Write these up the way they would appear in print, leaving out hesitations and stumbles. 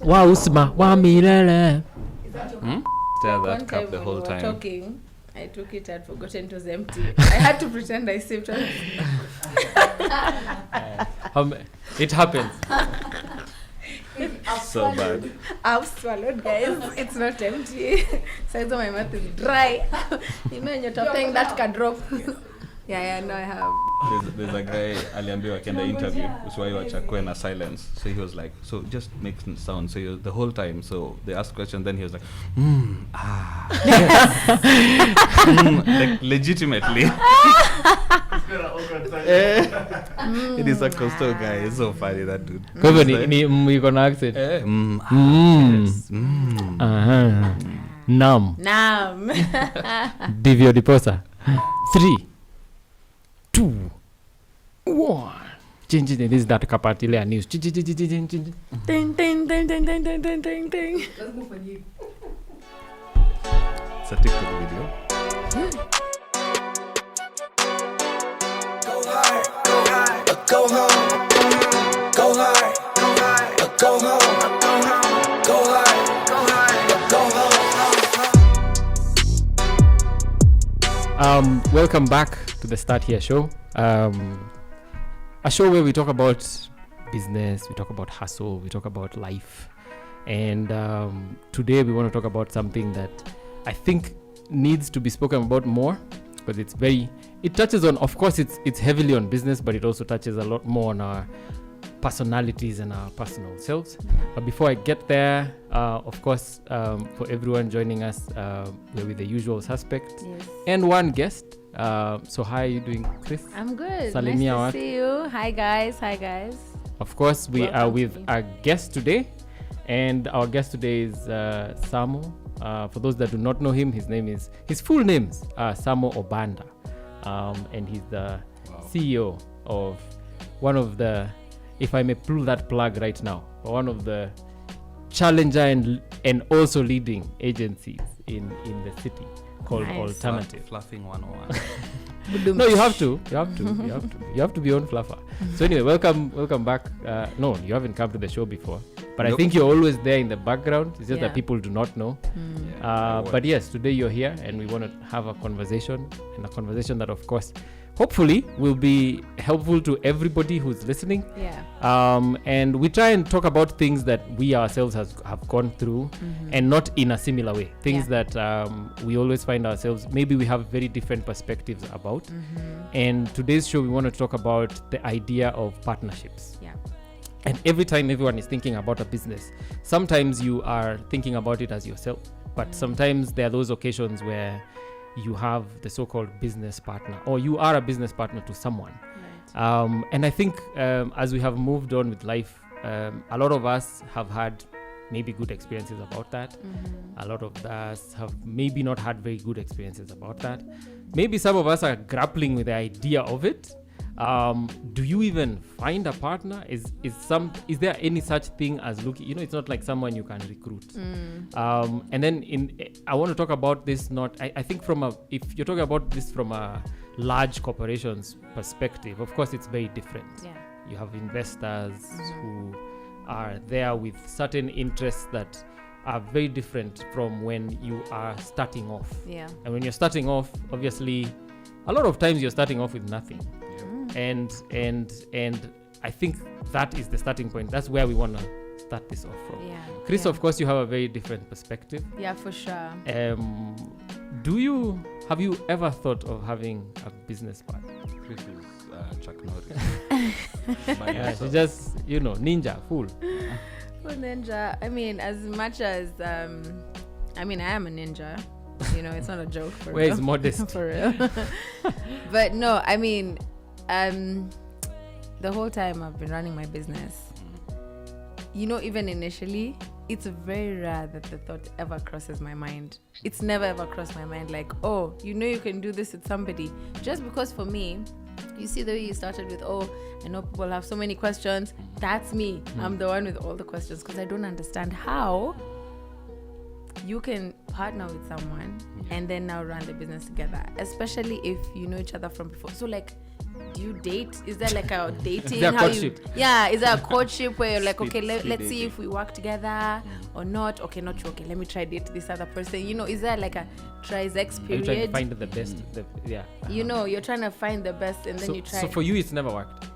Wa usma wa milele. Stare at that cup the whole time. Talking, I took it and forgotten it was empty. I had to pretend I sipped on it. It happens. So bad. I've swallowed, guys. It's not empty. Size of my mouth is dry. You know, when you're topping that can drop. Yeah, no, I have. There's a guy aliambiwa akienda interview usiwahi wachakwe na silence, so he was like, so just make sound, so the whole time, so they asked questions, then he was like like legitimately. It is a coastal guy. It's so funny, that dude. Kwa hivyo ni iko na accent. Nam ndivyo diposa. 3 2 1 change this is that kapati ile news. Ting ting ting ting ting ting ting ting ting. It's a TikTok video. Go hard, go home, go hard, go home, go hard, go home. Welcome back to the Start Here show. A show where we talk about business, we talk about hustle, we talk about life. And today we want to talk about something that I think needs to be spoken about more, because it touches on, of course it's heavily on business, but it also touches a lot more on our personalities and our personal selves. But before I get there, of course, for everyone joining us, we're with the usual suspect. Yes. And one guest. So how are you doing, Chris? I'm good. Salimia nice to see you. Hi guys. Of course, we are with our guest today, and our guest today is Samo. For those that do not know him, his full name is Samo Obanda, and he's the CEO of one of the, if I may pull that plug right now, one of the challenger and also leading agencies in the city called Alternative. Fluffing 101. No, you have to be on Fluffer. So anyway, welcome back. No, you haven't come to the show before, but nope. I think you're always there in the background. It's just that people do not know. But yes, today you're here, and we want to have a conversation, and a conversation that, of course, hopefully will be helpful to everybody who's listening. And we try and talk about things that we ourselves have gone through, and not in a similar way. Things that we always find ourselves, maybe we have very different perspectives about. And today's show, we want to talk about the idea of partnerships. And every time everyone is thinking about a business, sometimes you are thinking about it as yourself, but sometimes there are those occasions where you have the so-called business partner, or you are a business partner to someone. Right. And I think as we have moved on with life, a lot of us have had maybe good experiences about that. A lot of us have maybe not had very good experiences about that. Maybe some of us are grappling with the idea of it. Do you even find a partner? Is there any such thing as looking? It's not like someone you can recruit. And then I want to talk about this. I think if you're talking about this from a large corporation's perspective, of course it's very different. You have investors who are there with certain interests that are very different from when you are starting off. And when you're starting off, obviously, a lot of times you're starting off with nothing. And I think that is the starting point. That's where we want to start this off from. Chris, of course, you have a very different perspective. For sure. Have you ever thought of having a business partner? Chris is Chuck Norris. She just, ninja, fool. Well, ninja, I mean, as much as, I am a ninja. It's not a joke for real. Where is modest? For real. But no, I mean, the whole time I've been running my business, even initially, it's very rare that the thought ever crosses my mind. It's never ever crossed my mind like, oh, you can do this with somebody. Just because for me, you see the way you started with, I know people have so many questions. That's me. I'm the one with all the questions, because I don't understand how you can partner with someone and then now run the business together, especially if you know each other from before. So like, do you date? Is there like a dating? Is there a courtship? Is there a courtship where you're like, okay, let's dating. see if we work together or not. Okay, not you. Okay, let me try date this other person. You know, is there like a try-sex Are you trying to period? find the best? You know, you're trying to find the best, and then So, you try. so for you, it's never worked.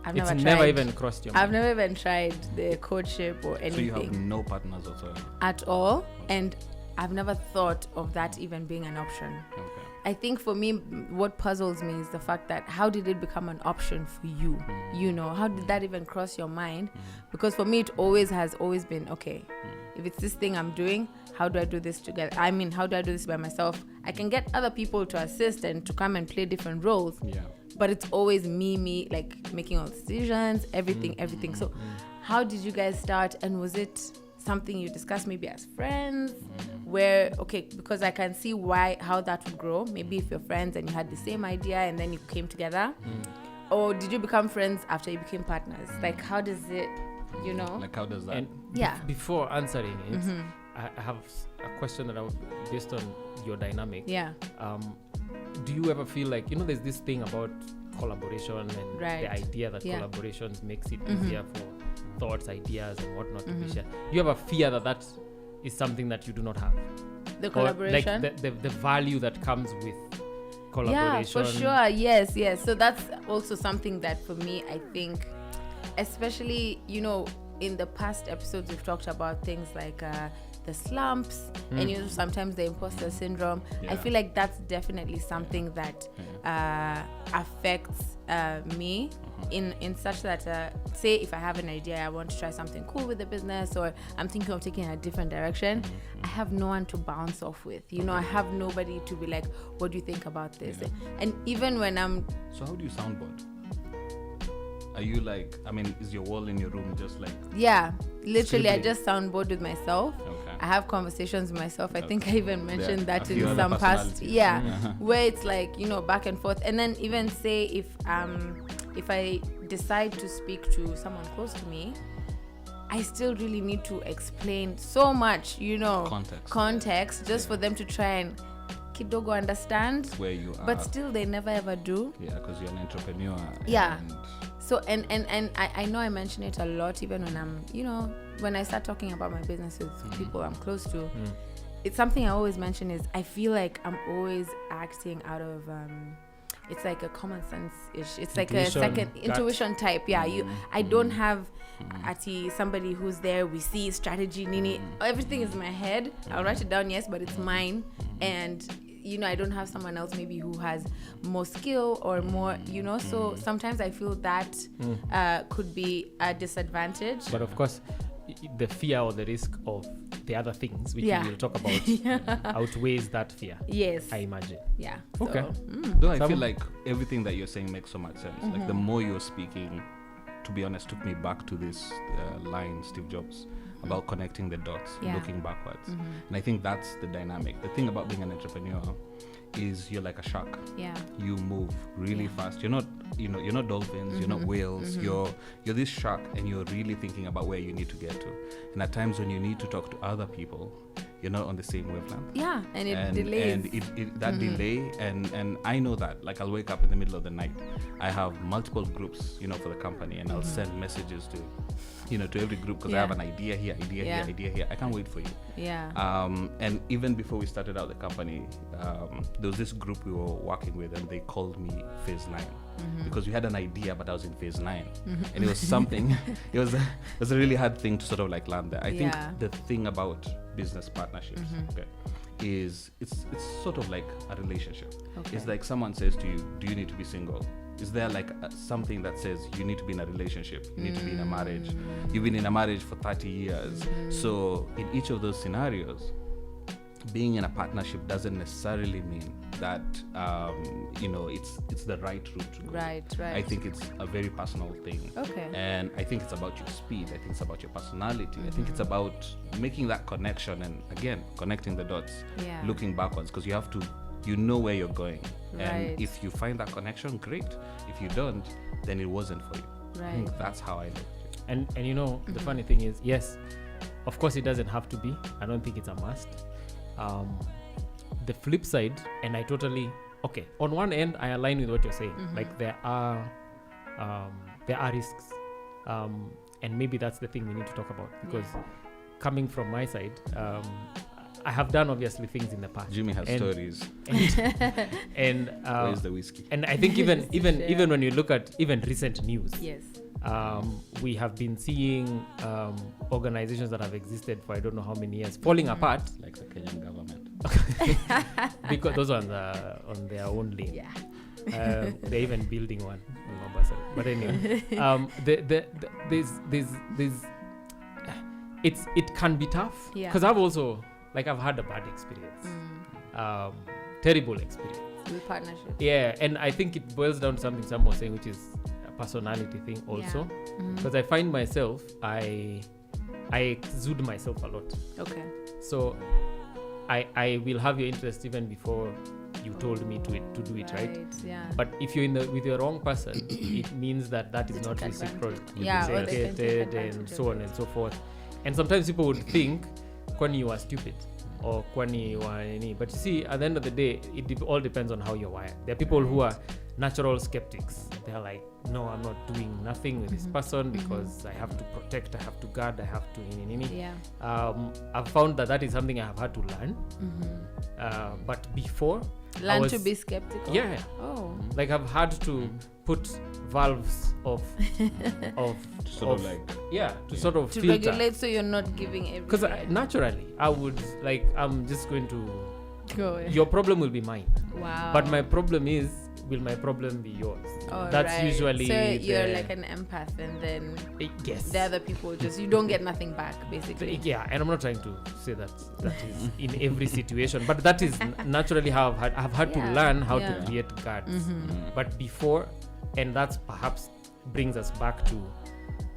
I've It's never never tried. even crossed your mind. I've never even tried the courtship or anything So you have no partners whatsoever. at all, and I've never thought of that even being an option. Okay. I think for me, what puzzles me is the fact that how did it become an option for you? You know, how did that even cross your mind? Because for me, it has always been, okay, if it's this thing I'm doing, how do I do this together? I mean, how do I do this by myself? I can get other people to assist and to come and play different roles. Yeah. But it's always me, like making all the decisions, everything. So how did you guys start? And was it something you discussed maybe as friends where, okay, because I can see how that would grow. Maybe if you're friends and you had the same idea and then you came together, or did you become friends after you became partners? Like, how does it, you know? Like, how does that? And Yeah. before answering it, I have a question that based on your dynamic. Yeah. Do you ever feel like, you know, there's this thing about collaboration and Right. the idea that Yeah. collaborations makes it easier for thoughts, ideas, and whatnot to be shared? Do you have a fear that is something that you do not have? The Or, collaboration. like the value that comes with Yeah, collaboration. for sure. Yes. So that's also something that for me, I think, especially, you know, in the past episodes, we've talked about things like the slumps and, you know, sometimes the imposter syndrome. I feel like that's definitely something that affects me in such that, say if I have an idea, I want to try something cool with the business, or I'm thinking of taking a different direction, I have no one to bounce off with. You know, I have nobody to be like, what do you think about this? And even when I'm... So how do you soundboard? Are you like, I mean, is your wall in your room just like... Yeah, literally, I Scribbling. just soundboard with myself. Okay. I have conversations with myself. I think I even mentioned Yeah, that a few in other some past, personalities. where it's like, you know, back and forth. And then even say if I decide to speak to someone close to me, I still really need to explain so much, you know, context just for them to try and kidogo understand. where you are. But still, they never ever do. Yeah, because you're an entrepreneur. Yeah. And So and I know I mention it a lot, even when I'm, you know, when I start talking about my business with people I'm close to. It's something I always mention is I feel like I'm always acting out of it's like a common sense ish. It's like a second intuition type. Yeah, I don't have somebody who's there. We see strategy, nini. Everything is in my head. I'll write it down, yes, but it's mine. And you know, I don't have someone else maybe who has more skill or more, you know, so sometimes I feel that could be a disadvantage. But of course, the fear or the risk of the other things, which we will talk about, outweighs that fear. Yes. I imagine. Yeah. Okay. though I feel like everything that you're saying makes so much sense. Like the more you're speaking, to be honest, took me back to this line, Steve Jobs, about connecting the dots, looking backwards. And I think that's the dynamic. The thing about being an entrepreneur is you're like a shark. Yeah. You move really fast. You're not, you know, you're not dolphins, you're not whales. You're this shark, and you're really thinking about where you need to get to. And at times when you need to talk to other people, you're not on the same wavelength. Yeah, and it delays. And it that delay, and I know that. Like, I'll wake up in the middle of the night. I have multiple groups, you know, for the company, and I'll send messages to, you know, to every group because I have an idea here, idea here. I can't wait for you. Yeah. And even before we started out the company, there was this group we were working with, and they called me Phase 9 because we had an idea, but I was in Phase 9, and it was something. it was a really hard thing to sort of like land there. I think the thing about business partnerships, is it's sort of like a relationship. It's like someone says to you, "Do you need to be single?" Is there like something that says you need to be in a relationship, you need to be in a marriage? You've been in a marriage for 30 years. So in each of those scenarios, being in a partnership doesn't necessarily mean that you know, it's the right route to go. Right. I think it's a very personal thing. Okay. And I think it's about your speed. I think it's about your personality. I think it's about making that connection, and again, connecting the dots, looking backwards, because you have to, you know where you're going. And if you find that connection, great. If you don't, then it wasn't for you. I think that's how I look at it. And you know, the funny thing is, yes, of course it doesn't have to be. I don't think it's a must. The flip side, and I totally okay, on one end, I align with what you're saying. Like there are risks, and maybe that's the thing we need to talk about, because coming from my side, I have done obviously things in the past. Jimmy has stories. And where's the whiskey? And I think even when you look at even recent news, Yes. we have been seeing organizations that have existed for I don't know how many years falling apart, Like the Kenyan government. because those ones are on their own lane. Yeah. They're even building one in Mombasa. But anyway, it can be tough, because I've had a bad experience, terrible experience With partnership. Yeah, and I think it boils down to something Sam was saying, which is a personality thing also, because I find myself I exude myself a lot. Okay. So I will have your interest even before you told me to do it, right? Yeah. But if you're with the wrong person, it means that is not reciprocated, and so on and so forth. And sometimes people would think kwani you are stupid or kwani you are any. But you see, at the end of the day, it all depends on how you're wired. There are people who are natural skeptics. They're like, no, I'm not doing nothing with this person because I have to protect, I have to guard, I have to I've found that is something I have had to learn. But before, learn to be skeptical. Yeah. Oh. Like I've had to put valves of sort of filter. Regulate, so you're not giving everything. Because naturally I would I'm just going to go ahead. Your problem will be mine. Wow. But my problem is, will my problem be yours? Oh, that's right. usually so you're like an empath, and then the other people you don't get nothing back, basically. Yeah, and I'm not trying to say that is in every situation, but that is naturally how I've had to learn how to create guards. But before, and that's perhaps brings us back to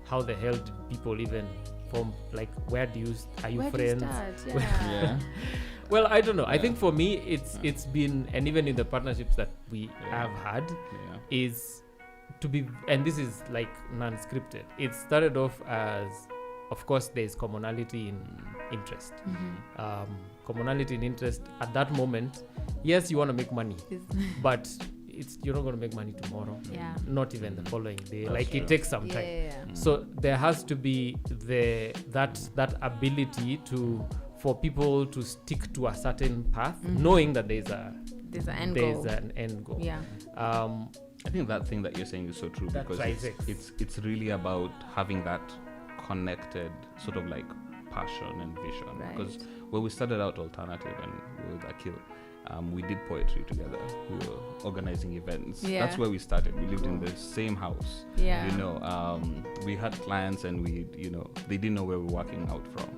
how the hell did people even form, like are you friends? Yeah. Well, I don't know. I think for me, it's been, and even in the partnerships that we have had, is to be, and this is like non-scripted. It started off as, of course, there's commonality in interest. Commonality in interest at that moment. Yes, you want to make money, but you're not going to make money tomorrow. Yeah. Not even the following day. It takes some time. Yeah. So there has to be that ability for people to stick to a certain path, knowing that there's an end goal. Yeah. I think that thing that you're saying is so true, because it's really about having that connected sort of like passion and vision. Right. Because when we started out Alternative and we were with Akil, we did poetry together. We were organizing events. Yeah. That's where we started. We lived in the same house. Yeah. We had clients, and they didn't know where we were working out from.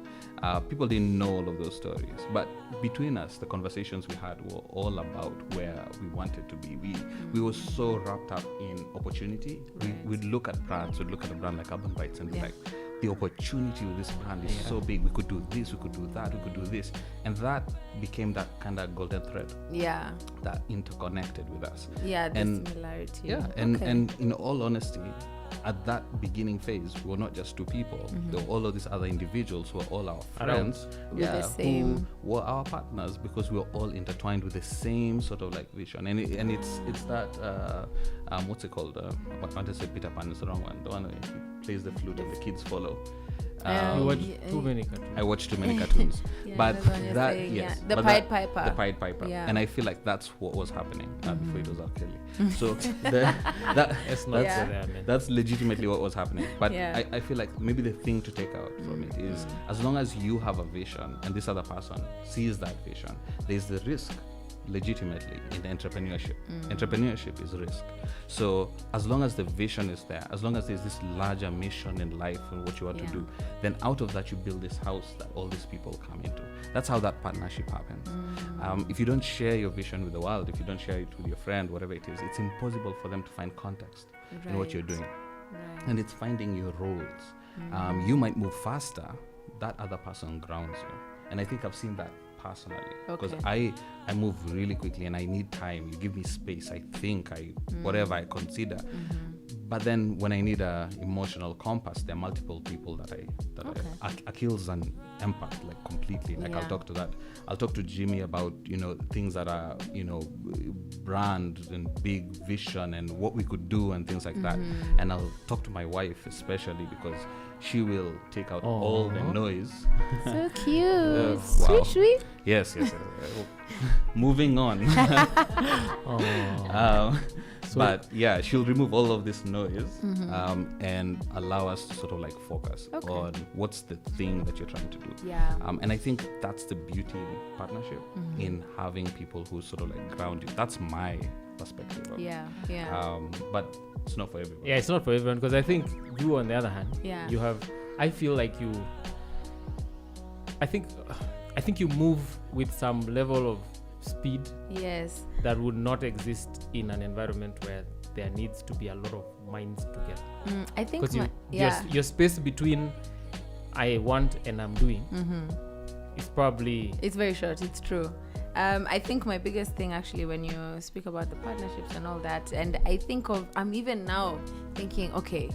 People didn't know all of those stories, but between us, the conversations we had were all about where we wanted to be. We were so wrapped up in opportunity. We'd look at brands, we'd look at a brand like Urban Bites and be like, the opportunity with this brand is so big. We could do this, we could do that, we could do this. And that became that kind of golden thread. Yeah. That interconnected with us. Yeah, the similarity. Yeah, and in all honesty, at that beginning phase, we were not just two people. There were all of these other individuals who were all our friends, who were our partners, because we were all intertwined with the same sort of like vision. And it's that what's it called? I want to say Peter Pan is the wrong one. The one where he plays the flute and the kids follow. You watch too many cartoons. I watch too many cartoons. But that, the Pied Piper. The Pied Piper. Yeah. And I feel like that's what was happening before it was R. Kelly. So that's legitimately what was happening. But I feel like maybe the thing to take out from it is, as long as you have a vision and this other person sees that vision, there's the risk legitimately in entrepreneurship. Entrepreneurship is risk. So as long as the vision is there, as long as there's this larger mission in life and what you want to do, then out of that you build this house that all these people come into. That's how that partnership happens. If you don't share your vision with the world, if you don't share it with your friend, whatever it is, it's impossible for them to find context in what you're doing. And it's finding your roles. You might move faster, that other person grounds you. And I think I've seen that personally, because Okay. I move really quickly and I need time. You give me space. I think whatever I consider. But then when I need a emotional compass, there are multiple people that Achilles and empath, like completely. Like I'll talk to that. I'll talk to Jimmy about, things that are, brand and big vision and what we could do and things like that. And I'll talk to my wife especially because she will take out all the noise. So cute. Wow. Sweet. Yes. Moving on. But yeah, she'll remove all of this noise and allow us to sort of like focus on what's the thing that you're trying to do. Yeah. And I think that's the beauty in partnership, in having people who sort of like ground you. That's my perspective of it. Yeah. But it's not for everyone. Yeah, it's not for everyone, because I think you, on the other hand, Yeah. you have. I feel like you. I think you move with some level of speed Yes. that would not exist in an environment where there needs to be a lot of minds together. I think Because your space between I want and I'm doing is probably. It's very short. It's true. I think my biggest thing actually when you speak about the partnerships and all that, and I think I'm even now thinking, okay,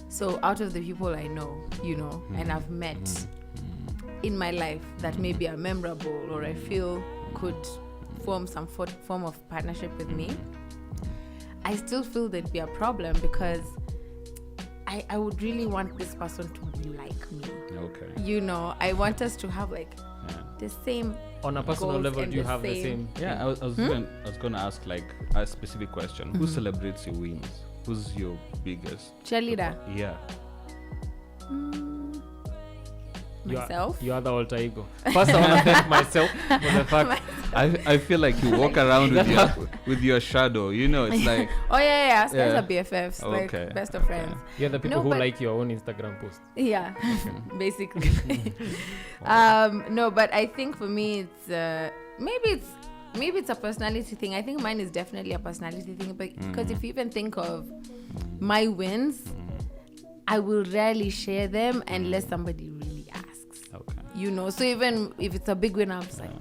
so out of the people I know, and I've met in my life that maybe are memorable or I feel could form some form of partnership with me, I still feel there'd be a problem because I would really want this person to be like me. Okay. I want us to have like the same. On a personal goals level, and do you the have the same? Yeah, I was going to ask like a specific question. Who celebrates your wins? Who's your biggest Cheerleader. Yeah. Myself. You are the alter ego. First, I want to thank myself for the fact. I feel like you walk around with your shadow. It's like Oh yeah. Guys Yeah. are BFFs, Okay. like best of friends. You're the people No, who but- like your own Instagram post. Yeah, basically. No, but I think for me it's maybe it's a personality thing. I think mine is definitely a personality thing, but because if you even think of my wins, I will rarely share them unless somebody really asks. okay. So even if it's a big win, I'm just like,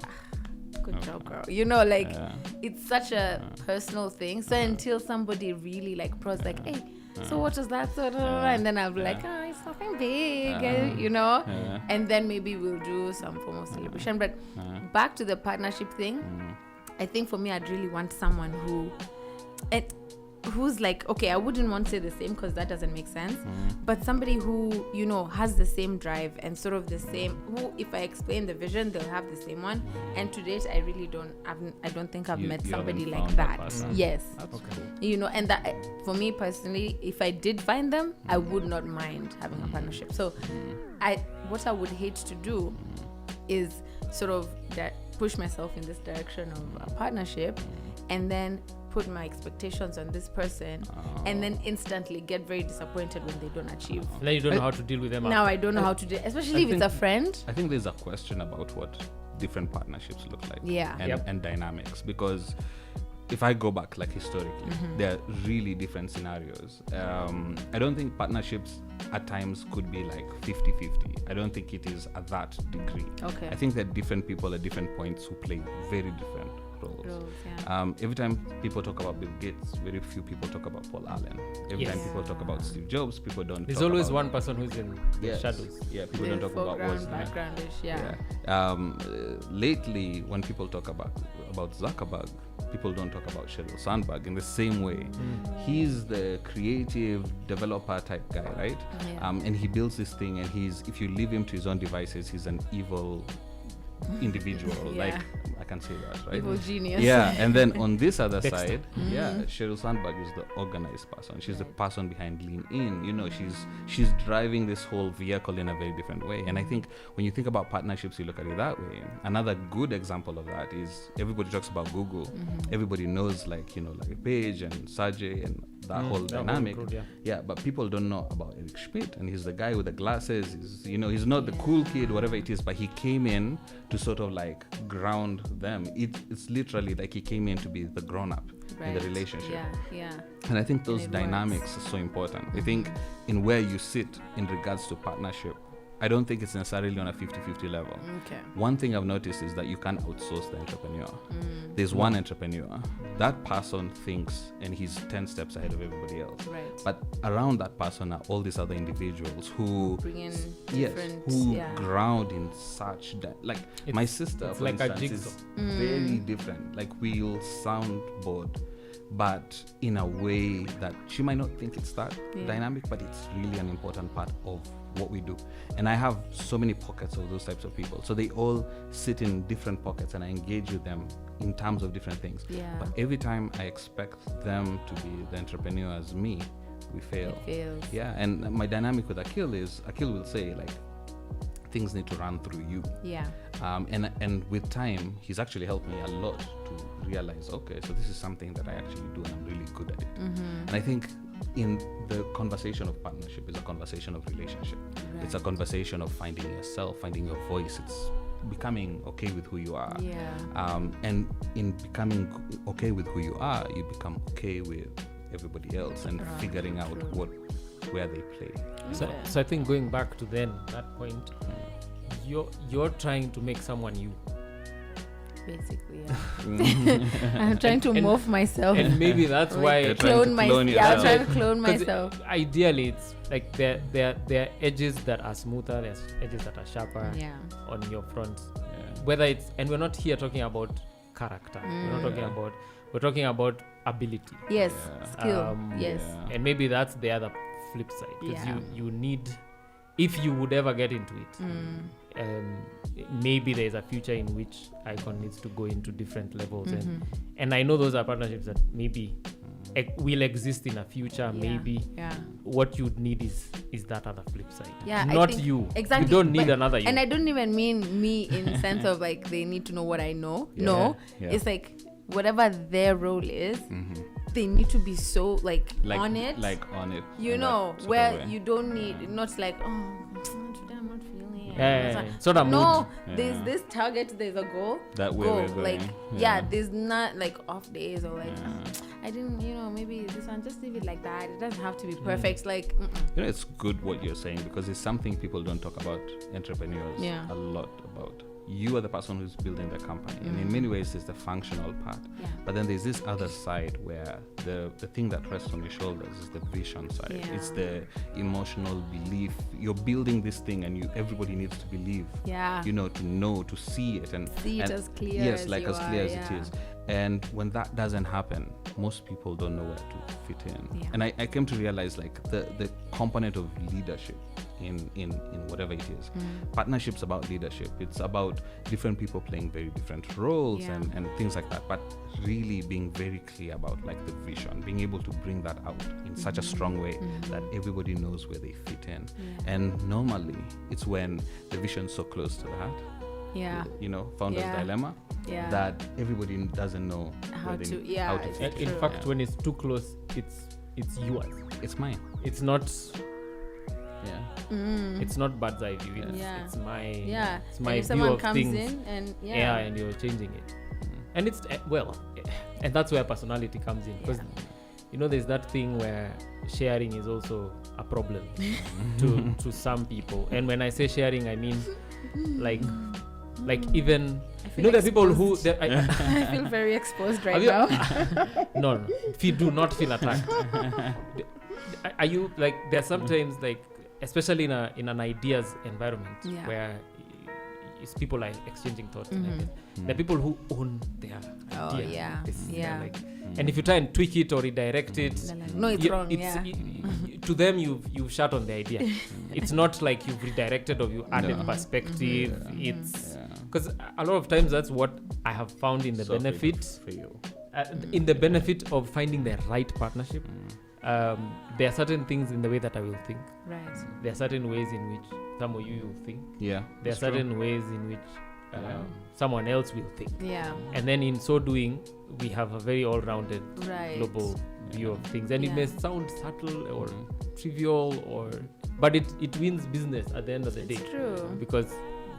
good job, girl. It's such a personal thing. So until somebody really like pros like, hey, so what was that? So, and then I'll be like, it's nothing big, and then maybe we'll do some form of celebration. But back to the partnership thing, I think for me, I'd really want someone who's like, okay, I wouldn't want to say the same because that doesn't make sense, but somebody who has the same drive and sort of the same, who if I explain the vision, they'll have the same one. And to date, I really don't think I've met somebody haven't like found that that. person. Yes. That's cool. And that for me personally, if I did find them, I would not mind having a partnership. So what I would hate to do is sort of push myself in this direction of a partnership and then put my expectations on this person and then instantly get very disappointed when they don't achieve. And then you don't know how to deal with them. Now I don't know how to do, especially if it's a friend. I think there's a question about what different partnerships look like. Yeah. And dynamics, because if I go back like historically, there are really different scenarios. I don't think partnerships at times could be like 50-50. I don't think it is at that degree. Okay. I think that different people at different points who play very different roles. Yeah. Every time people talk about Bill Gates, very few people talk about Paul Allen. Every time people talk about Steve Jobs, people don't There's talk always about one person who's in the Yes. shadows. Yeah, people The don't talk about what's backgroundish, yeah. Lately, when people talk about Zuckerberg, people don't talk about Sheryl Sandberg in the same way. He's the creative developer type guy, right? Yeah. And he builds this thing, and if you leave him to his own devices, he's an evil individual. Yeah. Like, I can say that, right? Evil genius. Yeah, and then on this other Dexter. side, Sheryl Sandberg is the organized person. She's the person behind Lean In. She's driving this whole vehicle in a very different way. And I think when you think about partnerships, you look at it that way. Another good example of that is everybody talks about Google. Everybody knows like Page and Sergey and that whole dynamic. But people don't know about Eric Schmidt, and he's the guy with the glasses. He's not the cool kid, whatever it is, but he came in to sort of like ground them. It's literally like he came in to be the grown-up in the relationship. Yeah. And I think those it dynamics are so important. I think in where you sit in regards to partnership, I don't think it's necessarily on a 50-50 level. Okay. One thing I've noticed is that you can't outsource the entrepreneur. There's one entrepreneur. That person thinks and he's 10 steps ahead of everybody else. Right. But around that person are all these other individuals who Bring in yes, different, who yeah. ground in such like my sister, it's for like a instance, jigsaw. is very different. Like we'll soundboard, but in a way that she might not think it's that dynamic, but it's really an important part of what we do. And I have so many pockets of those types of people. So they all sit in different pockets and I engage with them in terms of different things. Yeah. But every time I expect them to be the entrepreneur as me, we fail. It fails. Yeah, and my dynamic with Akil is Akil will say like things need to run through you. Yeah. And with time, he's actually helped me a lot to realize, okay, so this is something that I actually do and I'm really good at it. And I think in the conversation of partnership is a conversation of relationship. Right. It's a conversation of finding yourself, finding your voice. It's becoming okay with who you are. Yeah. And in becoming okay with who you are, you become okay with everybody else and figuring out where they play. So I think going back to then that point, you're trying to make someone you, Basically, yeah. I'm trying to morph myself. and maybe that's Like why You're trying to clone clone myself. Yeah, I'm yourself. trying to clone 'cause myself. ideally it's like there are edges that are smoother, there's edges that are sharper Yeah. on your front. Yeah. Whether it's, and we're not here talking about character. We're talking about ability. Yes. Yeah. Skill. Yes. Yeah. And maybe that's the other flip side, because Yeah. you need, if you would ever get into it, maybe there's a future in which Icon needs to go into different levels, and I know those are partnerships that maybe will exist in a future. Maybe Yeah. what you'd need is that other flip side. Yeah, I not think- you. Exactly. You don't need But- another you. And I don't even mean me in the sense of like they need to know what I know. Yeah. No, Yeah. it's like whatever their role is, they need to be so like on it. Like on it. You in know, that sort of where way. you don't need, not like, oh, today I'm not feeling it. Yeah, sort of no, mood. there's Yeah. this target, there's a goal. That way go. we're going. Like, Yeah. there's not like off days or like, I didn't, maybe this one, just leave it like that. It doesn't have to be perfect. Like, It's good what you're saying because it's something people don't talk about entrepreneurs Yeah. a lot about. You are the person who's building the company, and in many ways, it's the functional part. Yeah. But then there's this other side where the thing that rests on your shoulders is the vision side. Yeah. It's the emotional belief. You're building this thing, and everybody needs to believe. Yeah. To know, to see it, and See it and as clear Yes, as like you as clear are, as it yeah. is. And when that doesn't happen, most people don't know where to fit in. Yeah. And I came to realize like the component of leadership in whatever it is. Partnership's about leadership. It's about different people playing very different roles Yeah. and things like that. But really being very clear about like the vision, being able to bring that out in such a strong way that everybody knows where they fit in. Yeah. And normally it's when the vision's so close to the heart, yeah. founder's Yeah. dilemma, Yeah. that everybody doesn't know How where they- to- yeah, how to it's fit In True. fact, when it's too close, it's yours. It's mine. It's not. Yeah. It's not bird's eye view. It's, Yeah. it's my. Yeah. It's And my if view someone of comes things. in and Yeah, and you're changing it, and it's and that's where personality comes in, because there's that thing where sharing is also a problem to some people. And when I say sharing, I mean like even feel there are people who I feel very exposed right Have you- now. no, do not feel attacked. Are you like, there's sometimes like, especially in an ideas environment Yeah. where it's people are exchanging thoughts and everything. There are people who own their Oh, idea. yeah. This is their, Yeah. like, and if you try and tweak it or redirect it, They're like, no, it's wrong. Yeah. to them you've shut on the idea. It's not like you've redirected or you added No. perspective. It's Yeah. because a lot of times that's what I have found in the So benefit fail. in the benefit of finding the right partnership. There are certain things in the way that I will think. Right. There are certain ways in which some of you will think. Yeah. There are it's true. certain ways in which someone else will think. Yeah. And then in so doing, we have a very all-rounded Right. global view of things. And it may Yeah. sound subtle or trivial, but it wins business at the end of the day. It's true. Because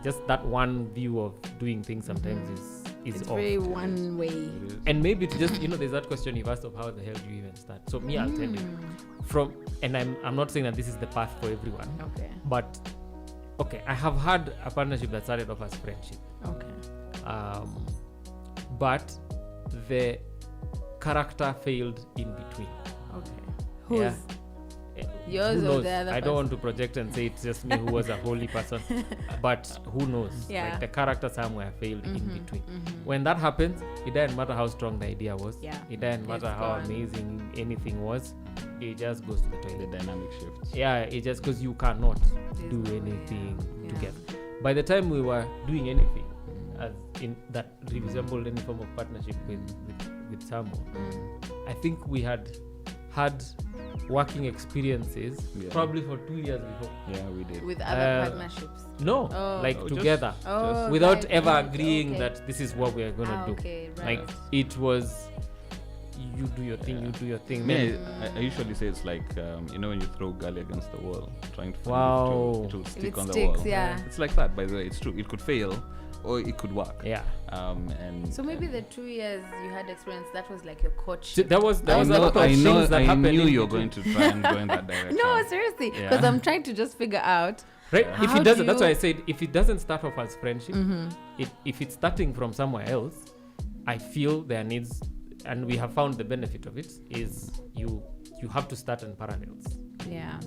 just that one view of doing things sometimes is It's off. very one way. It is. And maybe to just, there's that question you've asked of how the hell do you even start. So me, I'll tell you. And I'm not saying that this is the path for everyone, Okay. but okay, I have had a partnership that started off as friendship. Okay. But the character failed in between. Okay. Who's Yeah. yours Who or knows? the other I don't person? want to project and say it's just me who was a holy person, but who knows? Yeah. Like the character somewhere failed in Mhm, between. mhm. When that happens, it doesn't matter how strong the idea was. Yeah. It doesn't matter It's how gone. amazing anything was. It just goes to the The toilet. dynamic shifts. Yeah, it just because you cannot There's do no way. anything Yeah. together. By the time we were doing anything, as in that resembled any form of partnership with Samo, I think we had working experiences Yeah. probably for 2 years before. Yeah, we did. With other Uh, partnerships. No, Oh. like Oh, just- together, Oh, without right, ever right, agreeing okay. that this is what we are gonna do. Okay, right. Like it was, you do your thing, Yeah. you do your thing. Me, Then, I usually say it's like when you throw gully against the wall, trying to find Wow. it to If stick it on the sticks, wall. yeah. It's like that, by the way. It's true. It could fail, or it could work. yeah. And So maybe the 2 years you had experience, that was like your So coachship. there was a lot of I things that I happened. knew in you were between. going to try and go in that direction. No, seriously, Yeah. because I'm trying to just figure out. Right? Yeah. If How it doesn't, do that's why I you- said if it doesn't start off as friendship, Mm-hmm. if it's starting from somewhere else, I feel there needs, and we have found the benefit of it is you have to start in parallels, Yeah.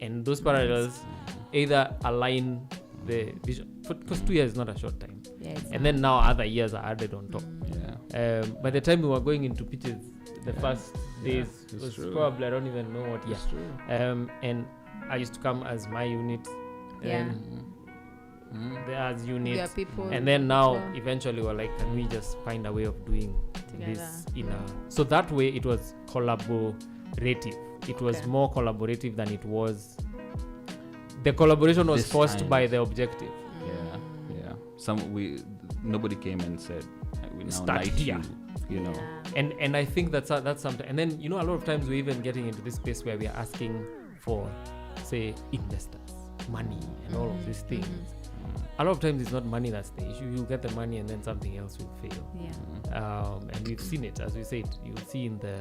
and those parallels either align the vision, because 2 years is not a short time, Yeah. It's and then now other years are added on top. Yeah. By the time we were going into pitches, the Yeah. first days it's was true. probably, I don't even know what year. It's true. And I used to come as my unit, Yeah. Mm. they as There are units, people. and then now Yeah. eventually we're like, can we just find a way of doing this Together. in a, so that way it was collaborative. It was Okay. more collaborative than it was, the collaboration was This forced time. by the objective. Yeah. Nobody came and said, we now Start knight here. you know. Yeah. And I think that's something. And then a lot of times we're even getting into this space where we are asking for, say, investors, money, and all of these things. A lot of times it's not money that's the issue. You get the money and then something else will fail. Yeah. And we've seen it, as we said. You'll see in the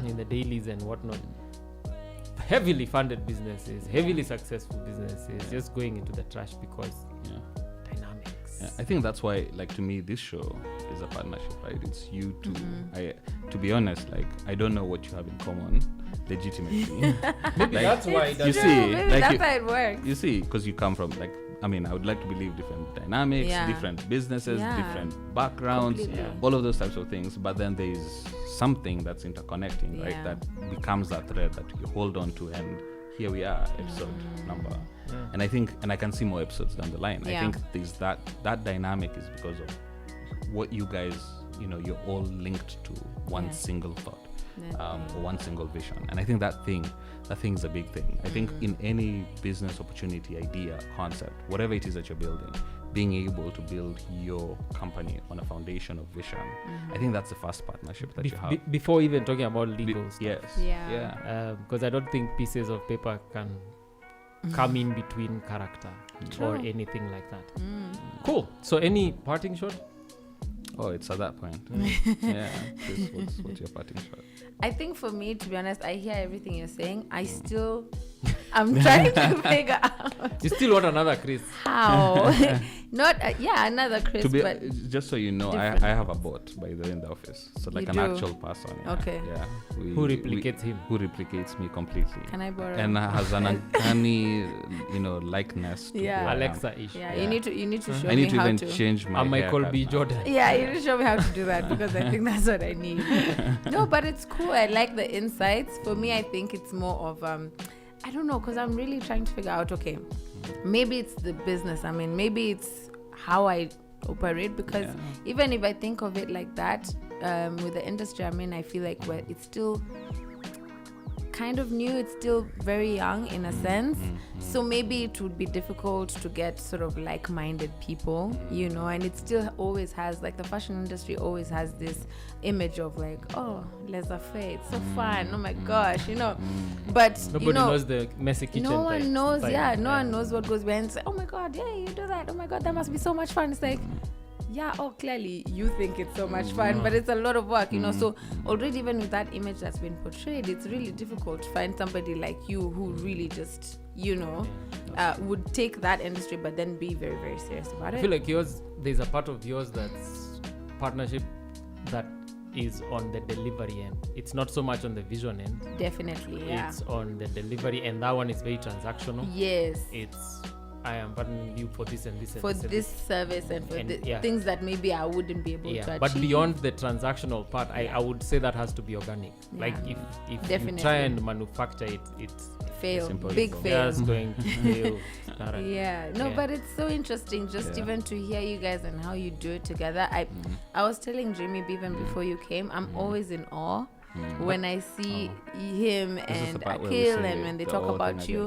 in the dailies and whatnot. Heavily funded businesses, heavily successful businesses, just going into the trash because Yeah. dynamics. Yeah, I think that's why, like, to me, this show is a partnership, right? It's you two. To be honest, like, I don't know what you have in common, legitimately. Maybe Like, that's why it you doesn't. see, Maybe like that's you- how it works. You see, because you come from, like, I would like to believe different dynamics, Yeah. different businesses, Yeah. different backgrounds, Completely. all of those types of things. But then there's something that's interconnecting, right? Yeah. That becomes that thread that you hold on to, and here we are, episode number. Yeah. And I think, and I can see more episodes down the line. I Yeah. think there's that dynamic is because of what you guys, you're all linked to one Yeah. single thought. Definitely. Or one single vision. And I think that thing is a big thing. I think in any business opportunity, idea, concept, whatever it is that you're building, being able to build your company on a foundation of vision, I think that's the first partnership that you have. Before even talking about legal stuff. Yes. Yeah. Yeah. Because I don't think pieces of paper can come in between character or True. anything like that. Cool. So any parting shot? Oh, it's at that point. Yeah. Chris, what's your parting shot? I think for me, to be honest, I hear everything you're saying. I'm trying to figure out You still want another Chris? how. Not, another Chris, To be, but just so you know, I different. have a bot by the way in the office. So like You an do? actual person. Yeah. Okay. Yeah. Who replicates him? Who replicates me completely. can I borrow? And has an uncanny, likeness to Yeah. who I am. Alexa-ish. yeah, Yeah. you need to show I me need to how even to. change my Michael haircut B. now. Jordan. Yeah, you need to show me how to do that because I think that's what I need. No, but it's cool. I like the insights. For me, I think it's more of I don't know, because I'm really trying to figure out. Okay, maybe it's the business. I mean, maybe it's how I operate. Because Yeah. even if I think of it like that, with the industry, I mean, I feel like it's still kind of new. It's still very young in a sense. So maybe it would be difficult to get sort of like-minded people, and it still always has, like, the fashion industry always has this image of like, oh, laissez-faire, it's so fun, oh my gosh, but Nobody knows the messy kitchen. no one type knows, style. no one knows what goes behind. Say, oh my god, yeah, you do that, oh my god, that must be so much fun. It's like, clearly you think it's so much fun, but it's a lot of work, you know. So already, even with that image that's been portrayed, it's really difficult to find somebody like you who really just, you know, would take that industry but then be very, very serious about it. I feel like there's a part of yours that's partnership that is on the delivery end. It's not so much on the vision end. Definitely, yeah. It's on the delivery, and that one is very transactional. Yes. It's, I am partnering you for this and this and for this service and for things that maybe I wouldn't be able to achieve. But beyond the transactional part, I would say that has to be organic. Like if you try and manufacture it, it's fail. Big fail. Just going to fail. But it's so interesting just even to hear you guys and how you do it together. I was telling Jimmy even before you came, I'm always in awe when I see him and Akil and when they talk about you.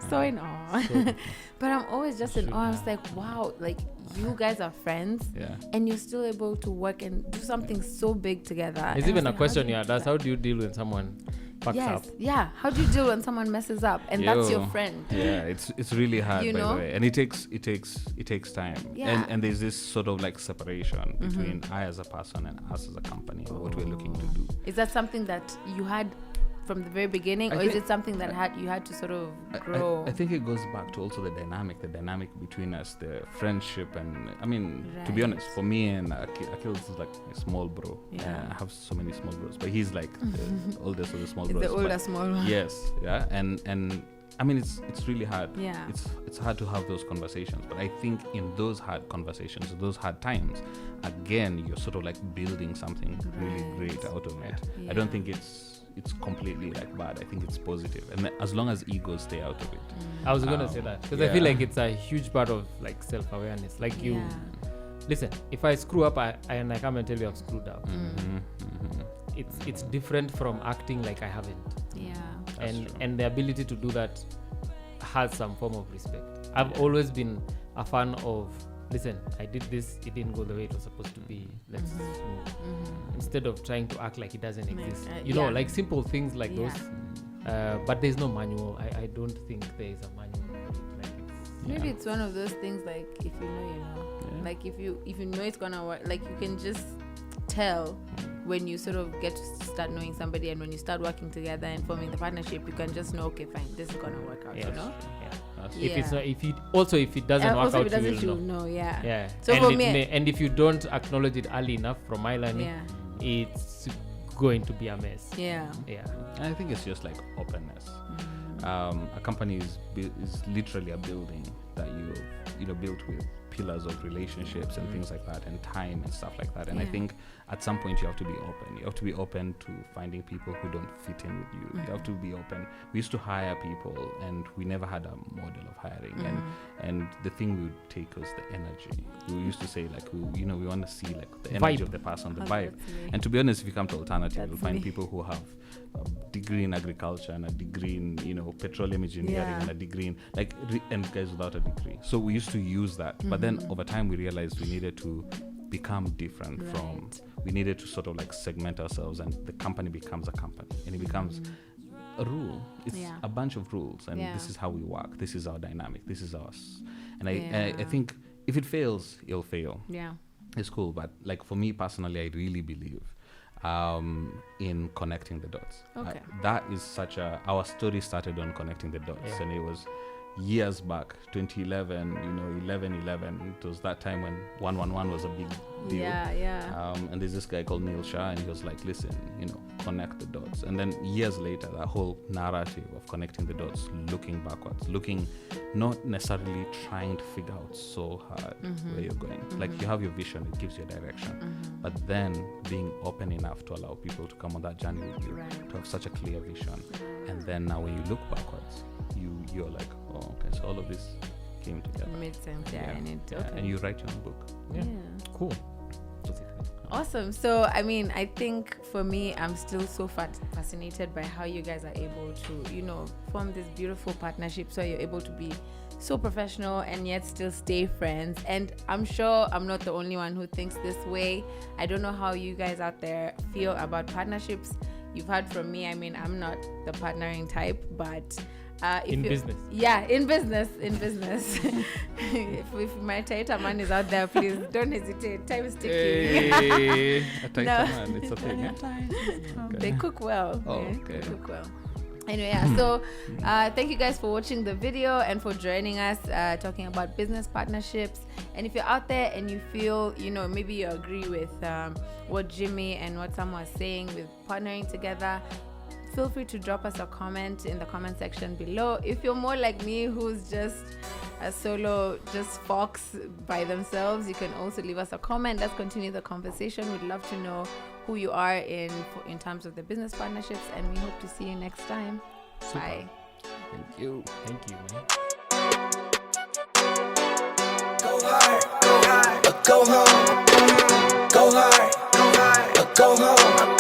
So in awe. But I'm always just in awe. I was like, wow, like you guys are friends and you're still able to work and do something so big together. It's even a question you had asked, how do you deal when someone fucks up? Yeah, how do you deal when someone messes up and that's your friend? Yeah, it's really hard, by the way, and it takes time. And there's this sort of like separation between I as a person and us as a company, what we're looking to do. Is that something that you had from the very beginning, or is it something that you had to sort of grow? I think it goes back to also the dynamic between us, the friendship, and I mean, to be honest, for me and Akil is like a small bro. I have so many small bros, but he's like the oldest of the small bros. The older small one. Yes, and I mean, it's really hard. Yeah, it's hard to have those conversations, but I think in those hard conversations, those hard times, again, you're sort of like building something really great out of it. I don't think it's completely like bad. I think it's positive, and as long as egos stay out of it. I was gonna say that because I feel like it's a huge part of like self-awareness. Like you listen, if I screw up and I come and tell you I've screwed up, it's different from acting like I haven't. And the ability to do that has some form of respect. I've always been a fan of, listen, I did this, it didn't go the way it was supposed to be, let's move. Instead of trying to act like it doesn't exist. You know, like simple things like those. But there's no manual. I don't think there is a manual. Like maybe it's one of those things like if you know, you know. Like if you know it's gonna work, like you can just tell when you sort of get to start knowing somebody, and when you start working together and forming the partnership, you can just know, okay, fine, this is gonna work out, you know. If it doesn't work out, you'll know. So and for me, and if you don't acknowledge it early enough, from my learning, it's going to be a mess. I think it's just like openness. A company is literally a building that you built with pillars of relationships and things like that, and time and stuff like that. And I think at some point you have to be open. You have to be open to finding people who don't fit in with you. You have to be open. We used to hire people, and we never had a model of hiring. And the thing we would take was the energy. We used to say like we want to see like the energy of the person, the vibe. And to be honest, if you come to Alternative, you'll find people who have a degree in agriculture and a degree in petroleum engineering and a degree in and guys without a degree. So we used to use that, but then over time we realized we needed to become different from. We needed to sort of like segment ourselves, and the company becomes a company, and it becomes a rule. It's a bunch of rules, and this is how we work. This is our dynamic. This is us. And I think if it fails, it'll fail. It's cool, but like for me personally, I really believe in connecting the dots. That is our story started on connecting the dots, and it was years back, 2011, 11/11. It was that time when 111 was a big deal. And there's this guy called Neil Shah, and he was like, listen, connect the dots. And then years later, that whole narrative of connecting the dots, looking backwards, not necessarily trying to figure out so hard where you're going. Like you have your vision, it gives you a direction, but then being open enough to allow people to come on that journey with you, to have such a clear vision. And then now when you look backwards, you're like, oh, okay, so all of this came together. Made sense, and you write your own book. Cool. Awesome. So I mean, I think for me, I'm still so fascinated by how you guys are able to form this beautiful partnership, so you're able to be so professional and yet still stay friends. And I'm sure I'm not the only one who thinks this way. I don't know how you guys out there feel about partnerships. You've heard from me, I mean, I'm not the partnering type, but In business. Yeah, in business. if my Taita man is out there, please don't hesitate. Time is ticking. Hey, a Taita No. man, it's a thing. Yeah? They cook well. Oh, eh? okay. They cook well. Anyway, yeah, so thank you guys for watching the video and for joining us talking about business partnerships. And if you're out there and you feel, maybe you agree with what Jimmy and what Sam was saying with partnering together, feel free to drop us a comment in the comment section below. If you're more like me, who's just a solo, just fox by themselves, you can also leave us a comment. Let's continue the conversation. We'd love to know who you are in terms of the business partnerships, and we hope to see you next time. Super. Bye. Thank you. Thank you, man. Go hard, or go home. Go hard, or go home.